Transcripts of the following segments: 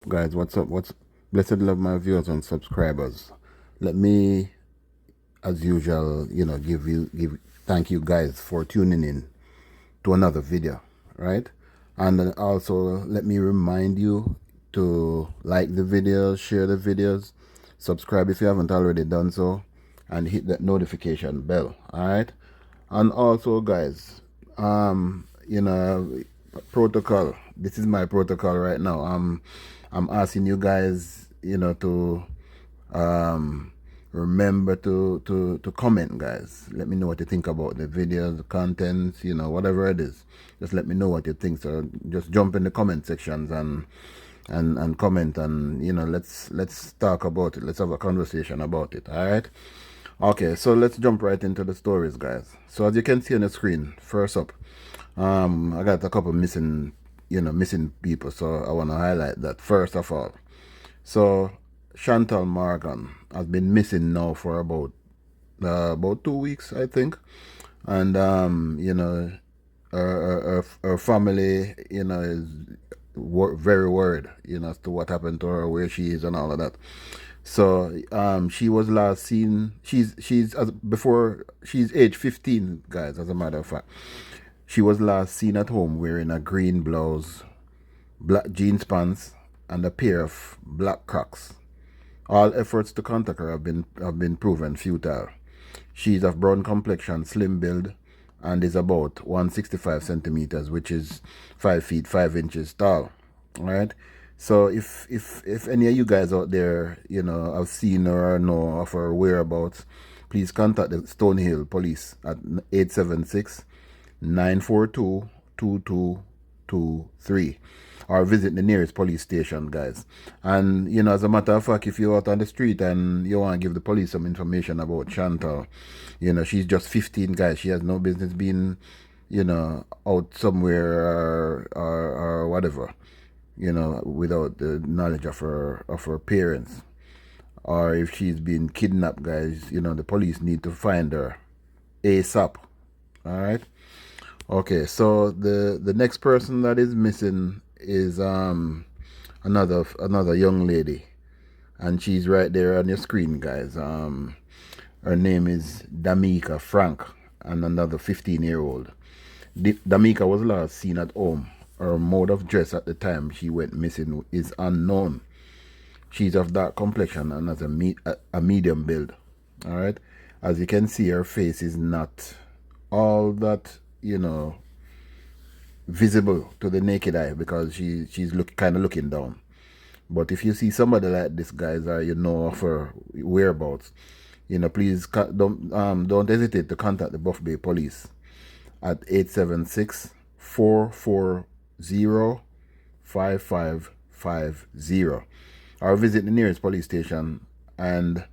Guys, what's up? What's blessed love my viewers and subscribers. Let me, as usual, give thank you guys for tuning in to another video, right? And then also let me remind you to like the videos, share the videos, subscribe if you haven't already done so, and hit that notification bell. Alright? And also guys, protocol. This is my protocol right now. I'm asking you guys, to um remember to comment, guys. Let me know what you think about the videos, the contents, whatever it is. Just let me know what you think. So just jump in the comment sections and comment, and let's talk about it. Let's have a conversation about it. All right. Okay, so let's jump right into the stories, guys. So as you can see on the screen, first up, I got a couple missing people. So I want to highlight that first of all. So Chantal Morgan has been missing now for about 2 weeks, I think, and her family, is very worried, as to what happened to her, where she is, and all of that. So she was last seen. She's age 15, guys. As a matter of fact, she was last seen at home wearing a green blouse, black jeans pants, and a pair of black Crocs. All efforts to contact her have been proven futile. She is of brown complexion, slim build, and is about 165 centimeters, which is 5 feet 5 inches tall. All right. So if any of you guys out there, have seen her or know of her whereabouts, please contact the Stonehill Police at 876-942-2223, or visit the nearest police station, guys. And as a matter of fact, if you're out on the street and you want to give the police some information about Chantal, she's just 15, guys. She has no business being out somewhere, or whatever, without the knowledge of her parents. Or if she's been kidnapped, guys, the police need to find her ASAP. All right. Okay, so the next person that is missing is another young lady, and she's right there on your screen, guys. Her name is Damika Frank, and another 15-year-old. Damika was last seen at home. Her mode of dress at the time she went missing is unknown. She's of dark complexion and has a medium build. All right. As you can see, her face is not all that visible to the naked eye, because she's kind of looking down. But if you see somebody like this, guys, or of her whereabouts, please don't hesitate to contact the Buff Bay Police at 876-440-5550, or visit the nearest police station. And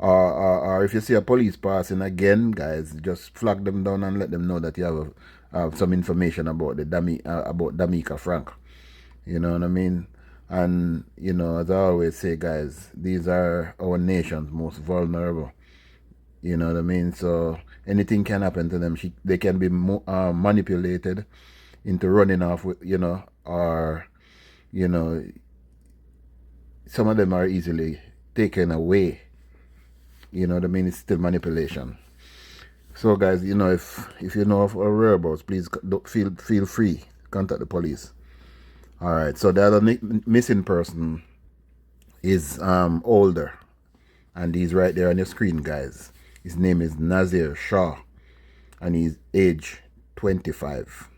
or if you see a police passing again, guys, just flag them down and let them know that you have some information about about Damika Frank. You know what I mean? And as I always say, guys, these are our nation's most vulnerable. You know what I mean? So anything can happen to them. They can be manipulated into running off with, or some of them are easily taken away. You know what I mean? It's still manipulation. So guys, if you know of our whereabouts, please feel free, contact the police. All right. So the other missing person is older, and he's right there on your screen, guys. His name is Nazir Shah, and he's age 25.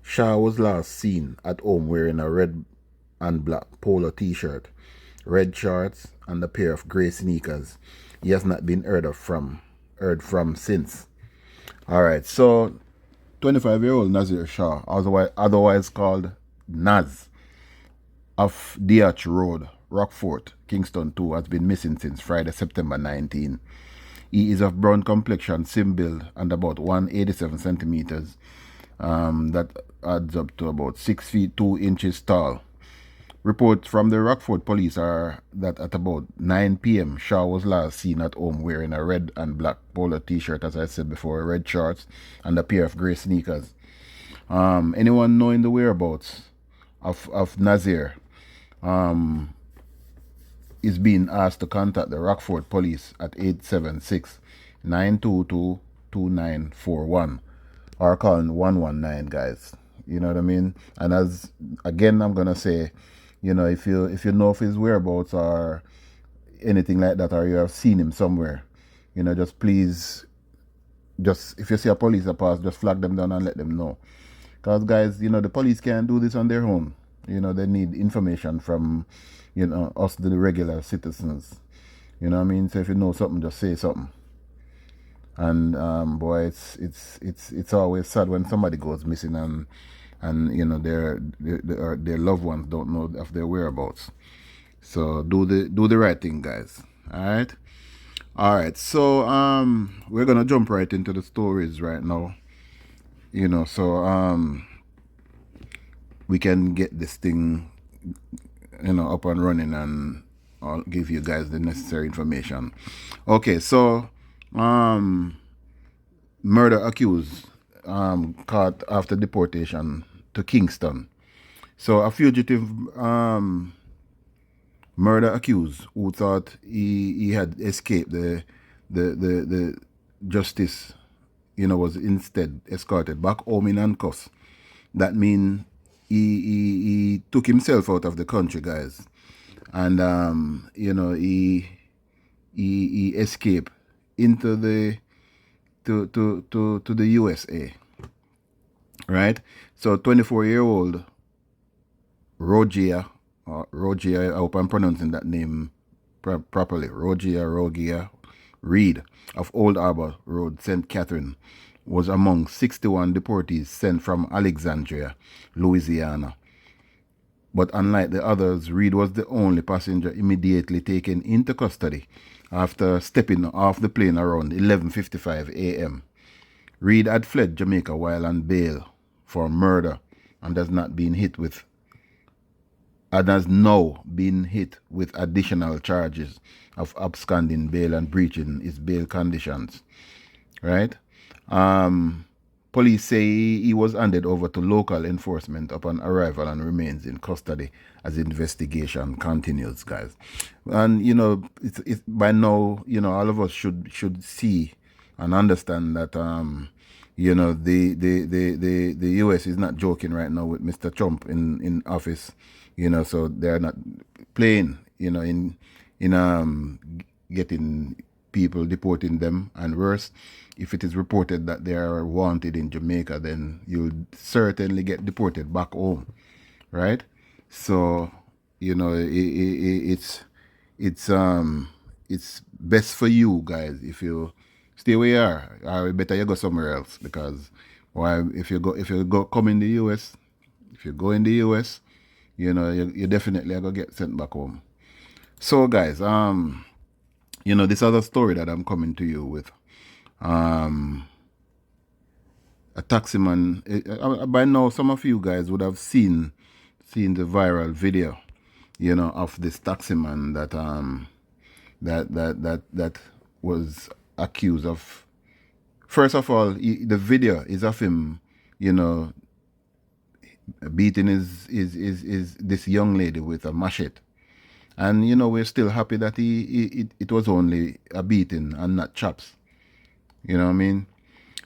Shah was last seen at home wearing a red and black polo t-shirt, red shorts, and a pair of grey sneakers. He has not been heard from since. All right, so 25-year-old Nazir Shah, otherwise called Naz, of Diach Road, Rockfort, Kingston 2, has been missing since Friday, September 19. He is of brown complexion, slim build, and about 187 centimeters. That adds up to about 6 feet 2 inches tall. Reports from the Rockford police are that at about 9 p.m., Shaw was last seen at home wearing a red and black polo t-shirt, as I said before, red shorts, and a pair of grey sneakers. Anyone knowing the whereabouts of Nazir, is being asked to contact the Rockford police at 876-922-2941 or calling 119, guys. You know what I mean? And as again, I'm gonna say, if you know of his whereabouts or anything like that, or you have seen him somewhere, just please, just if you see a police pass, just flag them down and let them know. Because guys, the police can't do this on their own. They need information from, us, the regular citizens. You know what I mean? So if you know something, just say something. And boy, it's always sad when somebody goes missing and their loved ones don't know of their whereabouts. So do the right thing, guys. All right. So we're gonna jump right into the stories right now. So we can get this thing up and running, and I'll give you guys the necessary information. Okay, so murder accused caught after deportation to Kingston. So a fugitive murder accused who thought he had escaped the justice, was instead escorted back home in handcuffs. That means he took himself out of the country, guys, and he escaped into the to the USA, right? So 24-year-old Rogia, I hope I'm pronouncing that name properly, Rogia Reed of Old Harbor Road, St. Catherine, was among 61 deportees sent from Alexandria, Louisiana. But unlike the others, Reed was the only passenger immediately taken into custody after stepping off the plane around 11:55 a.m. Reed had fled Jamaica while on bail for murder and has now been hit with additional charges of absconding bail and breaching his bail conditions. Right? Police say he was handed over to local enforcement upon arrival and remains in custody as investigation continues, guys. And it's by now, all of us should see and understand that the US is not joking right now with Mr. Trump in office. So they're not playing, in getting people, deporting them, and worse, if it is reported that they are wanted in Jamaica, then you'll certainly get deported back home, right? So it's best for you guys if you stay where you are, or better you go somewhere else, because if you go come in the US, if you go in the US, you definitely are gonna get sent back home. So guys, this other story that I'm coming to you with, a taximan. By now, some of you guys would have seen the viral video, of this taximan that was accused of. First of all, the video is of him, beating his this young lady with a machete. And we're still happy that it was only a beating and not chops. You know what I mean?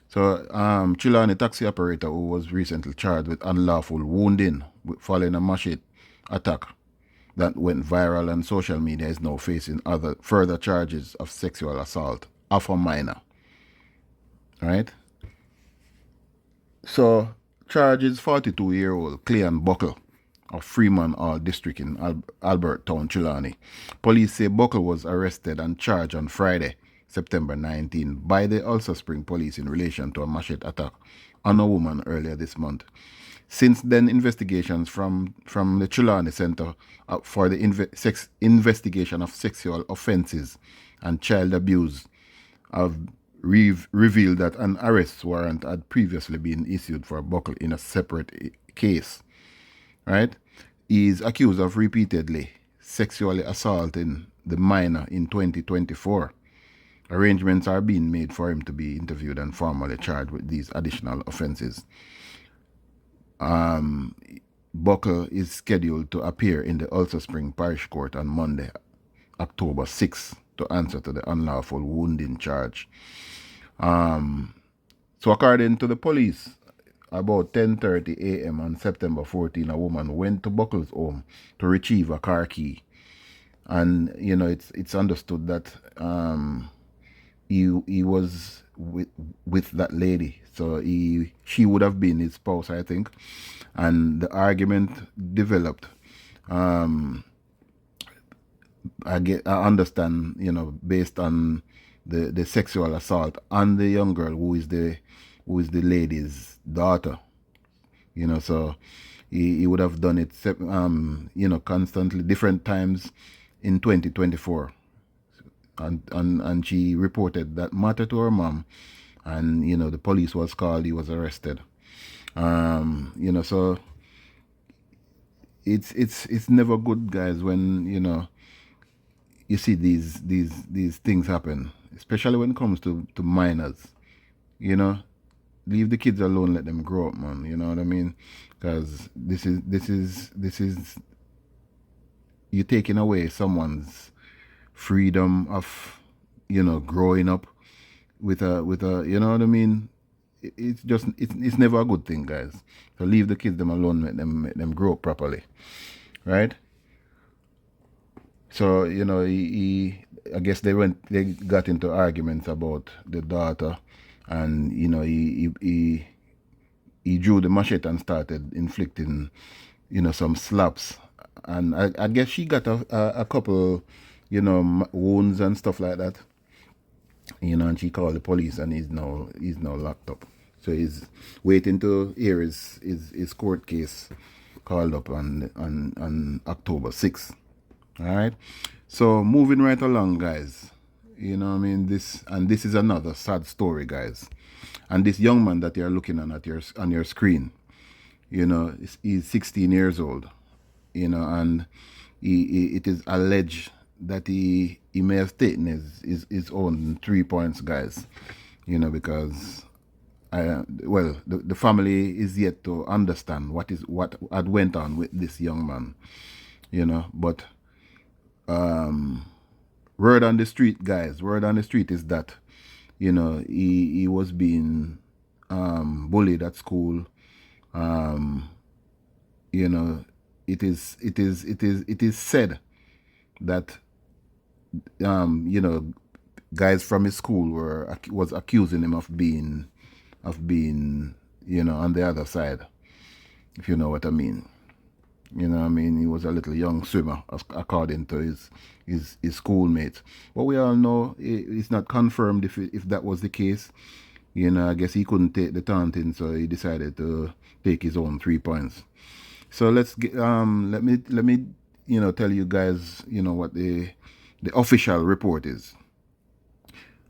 So Chilani taxi operator who was recently charged with unlawful wounding following a machete attack that went viral on social media is now facing further charges of sexual assault of a minor. Right? So charges 42-year-old Cleon Buckle of Freeman Hall District in Albert Town, Chilani. Police say Buckle was arrested and charged on Friday, September 19, by the Ulster Spring Police in relation to a machete attack on a woman earlier this month. Since then, investigations from the Chilani Center for the investigation of sexual offences and child abuse have revealed that an arrest warrant had previously been issued for Buckle in a separate case. Right? He is accused of repeatedly sexually assaulting the minor in 2024. Arrangements are being made for him to be interviewed and formally charged with these additional offences. Buckle is scheduled to appear in the Ulster Spring Parish Court on Monday, October 6th, to answer to the unlawful wounding charge. So according to the police, about 10:30 a.m. on September 14, a woman went to Buckle's home to retrieve a car key. And, you know, it's understood that he was with that lady. So she would have been his spouse, I think. And the argument developed. I understand, you know, based on the sexual assault on the young girl who is the lady's daughter. You know, so he would have done it, you know, constantly, different times in 2024. And she reported that matter to her mom, and, you know, the police was called, he was arrested. You know, so it's never good, guys, when, you know, you see these things happen, especially when it comes to minors. You know, leave the kids alone, let them grow up, man. You know what I mean? Because this is you're taking away someone's freedom of, you know, growing up with a you know what I mean. It's just it's never a good thing, guys. So leave the kids them alone, let them grow up properly, right? So, you know, I guess they got into arguments about the daughter, and, you know, he drew the machete and started inflicting, you know, some slaps, and I guess she got a couple, you know, wounds and stuff like that, you know, and she called the police, and he's now locked up. So he's waiting to hear his court case called up on October 6th. All right. So moving right along, guys. You know what I mean? This is another sad story, guys. And this young man that you're looking at on your screen, you know, he's 16 years old. You know, and it is alleged that he may have taken his own 3 points, guys. You know, because the family is yet to understand what had went on with this young man. You know, but word on the street, guys, word on the street is that, you know, he was being bullied at school. You know, it is said that you know, guys from his school was accusing him of being, you know, on the other side, if you know what I mean. You know what I mean? He was a little young swimmer, according to his schoolmates. But we all know it's not confirmed if that was the case. You know, I guess he couldn't take the taunting, so he decided to take his own 3 points. So let's get let me you know, tell you guys, you know, what the official report is.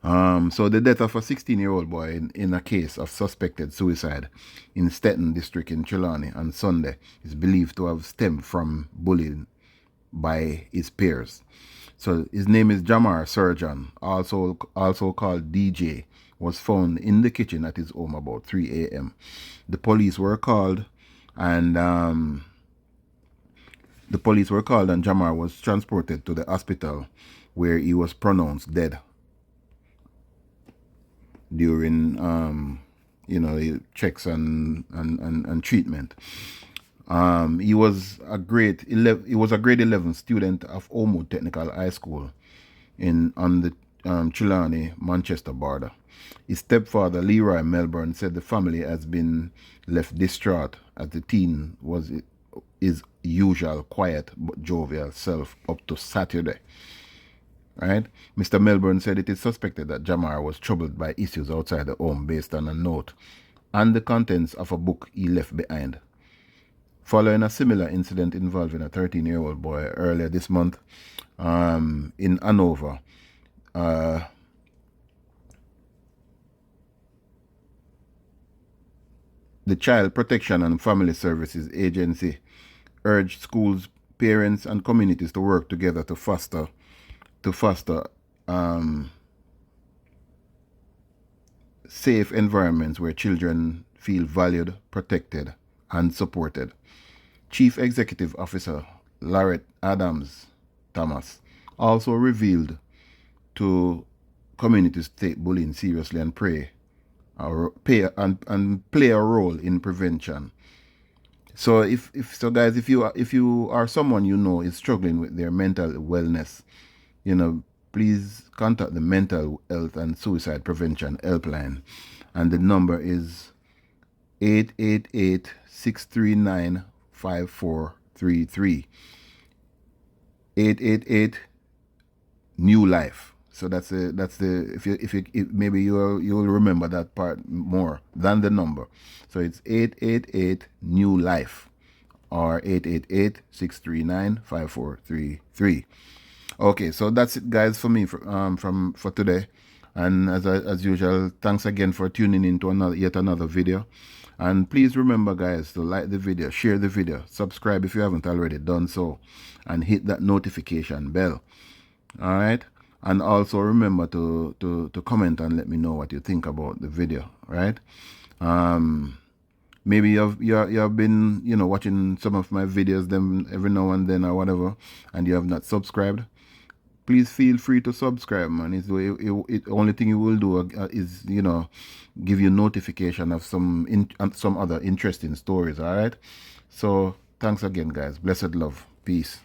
So the death of a 16-year-old boy in a case of suspected suicide in Stetton district in Trelawney on Sunday is believed to have stemmed from bullying by his peers. So his name is Jamar Surgeon, also called DJ, was found in the kitchen at his home about 3 a.m. The police were called, and Jamar was transported to the hospital, where he was pronounced dead during you know, checks and treatment. He was a grade 11 student of Omo Technical High School on the Trelawney Manchester border. His stepfather Leroy Melbourne said the family has been left distraught as the teen was his usual quiet but jovial self up to Saturday. Right? Mr. Melbourne said it is suspected that Jamar was troubled by issues outside the home based on a note and the contents of a book he left behind. Following a similar incident involving a 13-year-old boy earlier this month in Hanover, the Child Protection and Family Services Agency urged schools, parents, and communities to work together to foster safe environments where children feel valued, protected, and supported. Chief Executive Officer Lorette Adams Thomas also revealed to communities take bullying seriously and play a role in prevention. So if guys, if you are someone you know is struggling with their mental wellness, please contact the Mental Health and Suicide Prevention Helpline, and the number is 888-639-5433. 888 New Life. So that's the if maybe you'll remember that part more than the number. So it's 888 New Life or 888-639-5433. Okay, so that's it, guys, for me for today. And as usual, thanks again for tuning in to yet another video. And please remember, guys, to like the video, share the video, subscribe if you haven't already done so, and hit that notification bell. All right, and also remember to comment and let me know what you think about the video. Right? Maybe you've been watching some of my videos them every now and then or whatever, and you have not subscribed. Please feel free to subscribe, man. It's the only thing you will do is give you notification of some other interesting stories. All right. So thanks again, guys. Blessed love. Peace.